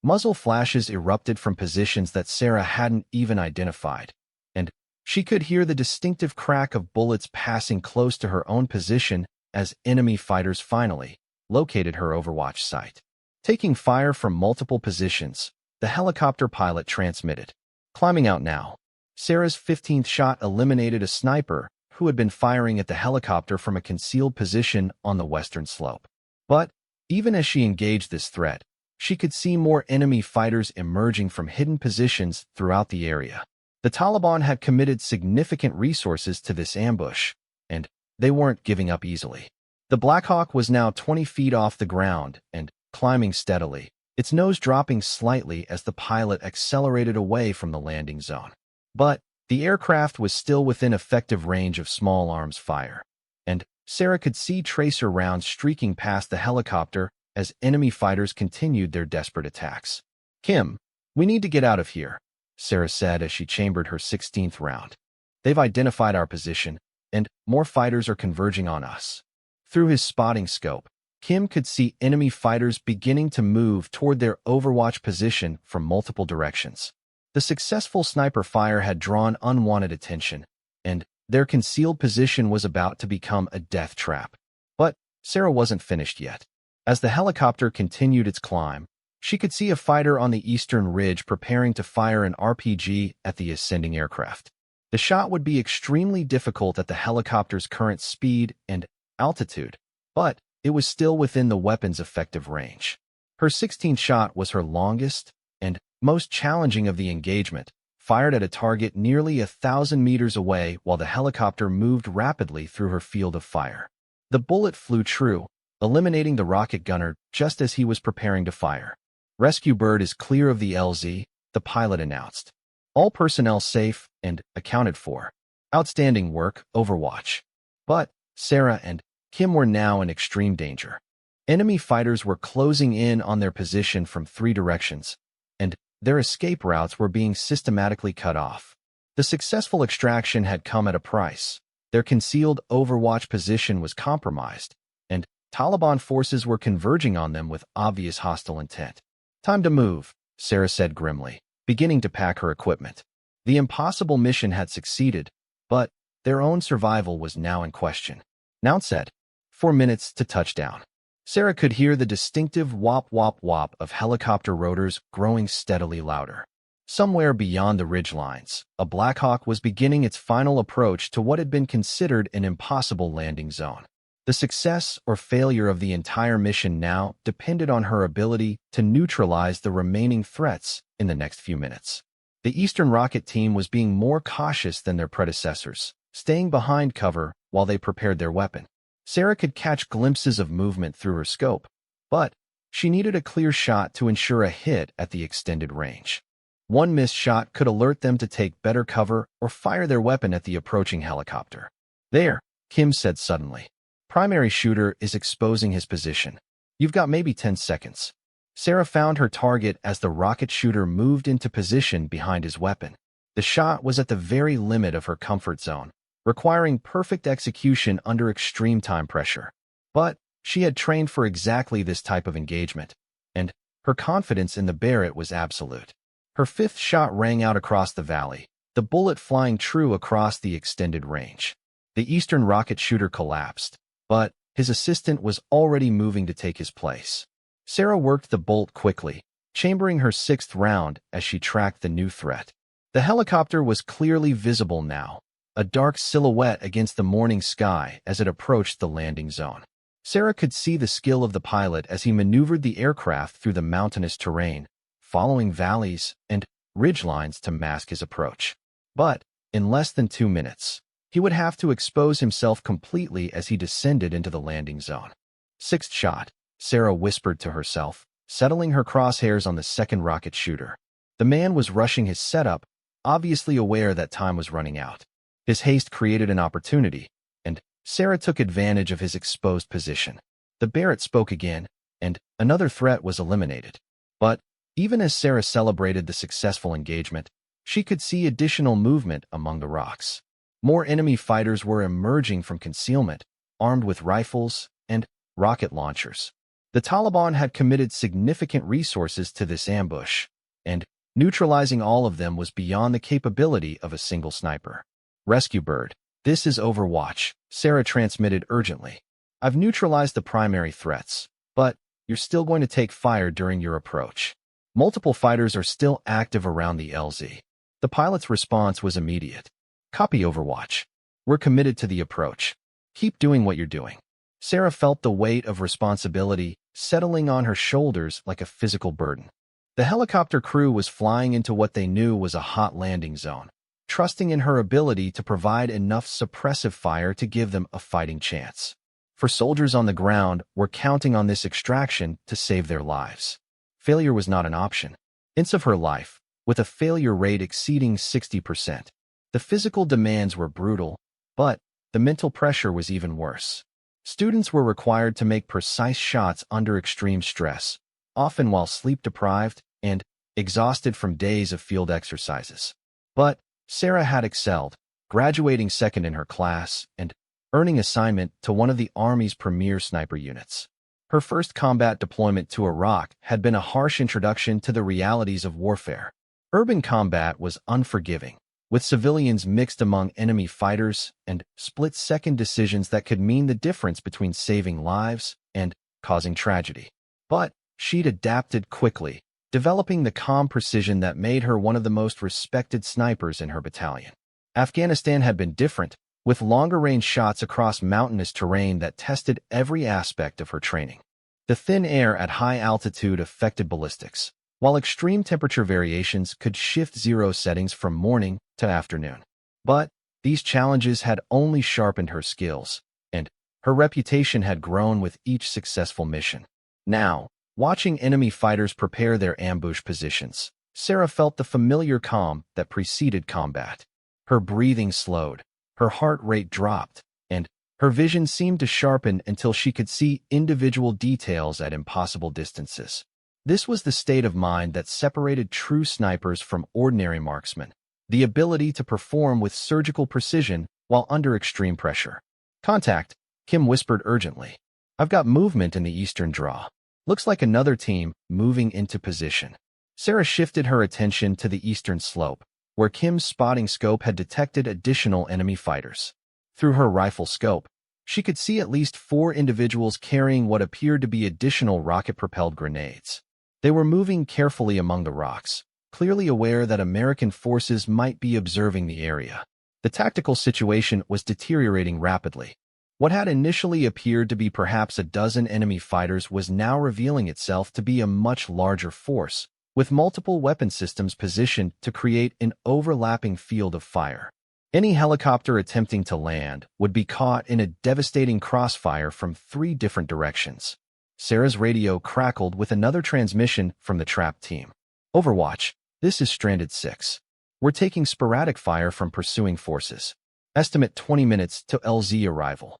Muzzle flashes erupted from positions that Sarah hadn't even identified, and she could hear the distinctive crack of bullets passing close to her own position as enemy fighters finally located her Overwatch site. Taking fire from multiple positions, the helicopter pilot transmitted, "Climbing out now." Sarah's 15th shot eliminated a sniper who had been firing at the helicopter from a concealed position on the western slope. But even as she engaged this threat, she could see more enemy fighters emerging from hidden positions throughout the area. The Taliban had committed significant resources to this ambush, and they weren't giving up easily. The Black Hawk was now 20 feet off the ground and climbing steadily, its nose dropping slightly as the pilot accelerated away from the landing zone. But the aircraft was still within effective range of small arms fire, and Sarah could see tracer rounds streaking past the helicopter as enemy fighters continued their desperate attacks. "Kim, we need to get out of here," Sarah said as she chambered her 16th round. "They've identified our position, and more fighters are converging on us." Through his spotting scope, Kim could see enemy fighters beginning to move toward their Overwatch position from multiple directions. The successful sniper fire had drawn unwanted attention, and their concealed position was about to become a death trap. But Sarah wasn't finished yet. As the helicopter continued its climb, she could see a fighter on the eastern ridge preparing to fire an RPG at the ascending aircraft. The shot would be extremely difficult at the helicopter's current speed and altitude, but it was still within the weapon's effective range. Her 16th shot was her longest and most challenging of the engagement, fired at a target nearly 1,000 meters away while the helicopter moved rapidly through her field of fire. The bullet flew true, eliminating the rocket gunner just as he was preparing to fire. "Rescue bird is clear of the LZ," the pilot announced. "All personnel safe and accounted for. Outstanding work, Overwatch." But Sarah and Kim were now in extreme danger. Enemy fighters were closing in on their position from 3 directions, and their escape routes were being systematically cut off. The successful extraction had come at a price. Their concealed Overwatch position was compromised, and Taliban forces were converging on them with obvious hostile intent. "Time to move," Sarah said grimly, beginning to pack her equipment. The impossible mission had succeeded, but their own survival was now in question. "Now set. 4 minutes to touchdown." Sarah could hear the distinctive whop-whop-whop of helicopter rotors growing steadily louder. Somewhere beyond the ridgelines, a Black Hawk was beginning its final approach to what had been considered an impossible landing zone. The success or failure of the entire mission now depended on her ability to neutralize the remaining threats in the next few minutes. The Eastern Rocket team was being more cautious than their predecessors, staying behind cover while they prepared their weapon. Sarah could catch glimpses of movement through her scope, but she needed a clear shot to ensure a hit at the extended range. One missed shot could alert them to take better cover or fire their weapon at the approaching helicopter. "There," Kim said suddenly. "Primary shooter is exposing his position. You've got maybe 10 seconds." Sarah found her target as the rocket shooter moved into position behind his weapon. The shot was at the very limit of her comfort zone, requiring perfect execution under extreme time pressure. But she had trained for exactly this type of engagement, and her confidence in the Barrett was absolute. Her 5th shot rang out across the valley, the bullet flying true across the extended range. The Eastern rocket shooter collapsed, but his assistant was already moving to take his place. Sarah worked the bolt quickly, chambering her 6th round as she tracked the new threat. The helicopter was clearly visible now, a dark silhouette against the morning sky as it approached the landing zone. Sarah could see the skill of the pilot as he maneuvered the aircraft through the mountainous terrain, following valleys and ridgelines to mask his approach. But in less than 2 minutes, he would have to expose himself completely as he descended into the landing zone. 6th shot, Sarah whispered to herself, settling her crosshairs on the 2nd rocket shooter. The man was rushing his setup, obviously aware that time was running out. His haste created an opportunity, and Sarah took advantage of his exposed position. The Barrett spoke again, and another threat was eliminated. But even as Sarah celebrated the successful engagement, she could see additional movement among the rocks. More enemy fighters were emerging from concealment, armed with rifles and rocket launchers. The Taliban had committed significant resources to this ambush, and neutralizing all of them was beyond the capability of a single sniper. Rescue bird. This is Overwatch, Sarah transmitted urgently. I've neutralized the primary threats, but you're still going to take fire during your approach. Multiple fighters are still active around the LZ. The pilot's response was immediate. Copy Overwatch. We're committed to the approach. Keep doing what you're doing. Sarah felt the weight of responsibility settling on her shoulders like a physical burden. The helicopter crew was flying into what they knew was a hot landing zone, trusting in her ability to provide enough suppressive fire to give them a fighting chance. For soldiers on the ground were counting on this extraction to save their lives. Failure was not an option. Inch of her life, with a failure rate exceeding 60%. The physical demands were brutal, but the mental pressure was even worse. Students were required to make precise shots under extreme stress, often while sleep-deprived and exhausted from days of field exercises. But Sarah had excelled, graduating second in her class and earning assignment to one of the Army's premier sniper units. Her first combat deployment to Iraq had been a harsh introduction to the realities of warfare. Urban combat was unforgiving, with civilians mixed among enemy fighters and split-second decisions that could mean the difference between saving lives and causing tragedy. But she'd adapted quickly, developing the calm precision that made her one of the most respected snipers in her battalion. Afghanistan had been different, with longer-range shots across mountainous terrain that tested every aspect of her training. The thin air at high altitude affected ballistics, while extreme temperature variations could shift zero settings from morning to afternoon. But these challenges had only sharpened her skills, and her reputation had grown with each successful mission. Now, watching enemy fighters prepare their ambush positions, Sarah felt the familiar calm that preceded combat. Her breathing slowed, her heart rate dropped, and her vision seemed to sharpen until she could see individual details at impossible distances. This was the state of mind that separated true snipers from ordinary marksmen, the ability to perform with surgical precision while under extreme pressure. Contact, Kim whispered urgently. I've got movement in the eastern draw. Looks like another team moving into position. Sarah shifted her attention to the eastern slope, where Kim's spotting scope had detected additional enemy fighters. Through her rifle scope, she could see at least 4 individuals carrying what appeared to be additional rocket-propelled grenades. They were moving carefully among the rocks, clearly aware that American forces might be observing the area. The tactical situation was deteriorating rapidly. What had initially appeared to be perhaps a dozen enemy fighters was now revealing itself to be a much larger force, with multiple weapon systems positioned to create an overlapping field of fire. Any helicopter attempting to land would be caught in a devastating crossfire from 3 different directions. Sarah's radio crackled with another transmission from the trapped team. Overwatch, this is Stranded 6. We're taking sporadic fire from pursuing forces. Estimate 20 minutes to LZ arrival.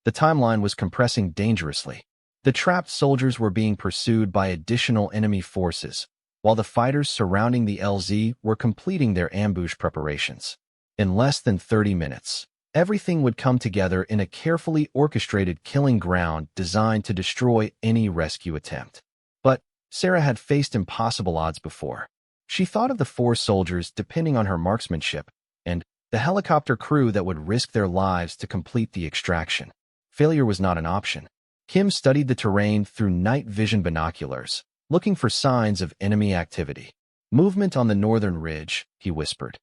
The timeline was compressing dangerously. The trapped soldiers were being pursued by additional enemy forces, while the fighters surrounding the LZ were completing their ambush preparations. In less than 30 minutes, everything would come together in a carefully orchestrated killing ground designed to destroy any rescue attempt. But Sarah had faced impossible odds before. She thought of the 4 soldiers depending on her marksmanship, and the helicopter crew that would risk their lives to complete the extraction. Failure was not an option. Kim studied the terrain through night vision binoculars, looking for signs of enemy activity. Movement on the northern ridge, he whispered.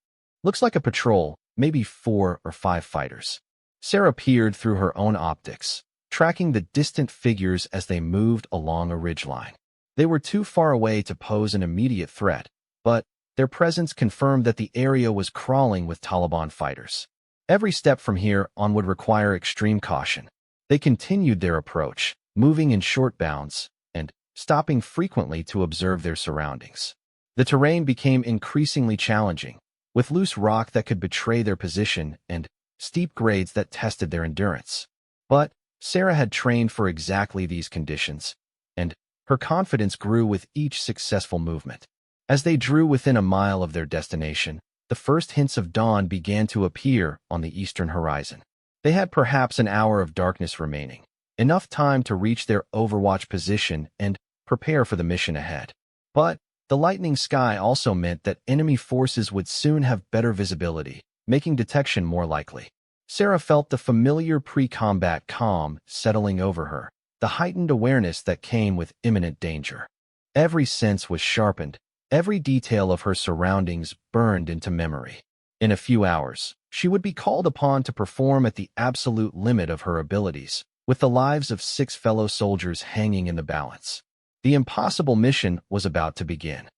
Looks like a patrol, maybe 4 or 5 fighters. Sarah peered through her own optics, tracking the distant figures as they moved along a ridgeline. They were too far away to pose an immediate threat, but their presence confirmed that the area was crawling with Taliban fighters. Every step from here on would require extreme caution. They continued their approach, moving in short bounds and stopping frequently to observe their surroundings. The terrain became increasingly challenging, with loose rock that could betray their position and steep grades that tested their endurance. But Sarah had trained for exactly these conditions, and her confidence grew with each successful movement. As they drew within a mile of their destination, the first hints of dawn began to appear on the eastern horizon. They had perhaps an hour of darkness remaining, enough time to reach their overwatch position and prepare for the mission ahead. But the lightening sky also meant that enemy forces would soon have better visibility, making detection more likely. Sarah felt the familiar pre-combat calm settling over her, the heightened awareness that came with imminent danger. Every sense was sharpened, every detail of her surroundings burned into memory. In a few hours, she would be called upon to perform at the absolute limit of her abilities, with the lives of 6 fellow soldiers hanging in the balance. The impossible mission was about to begin.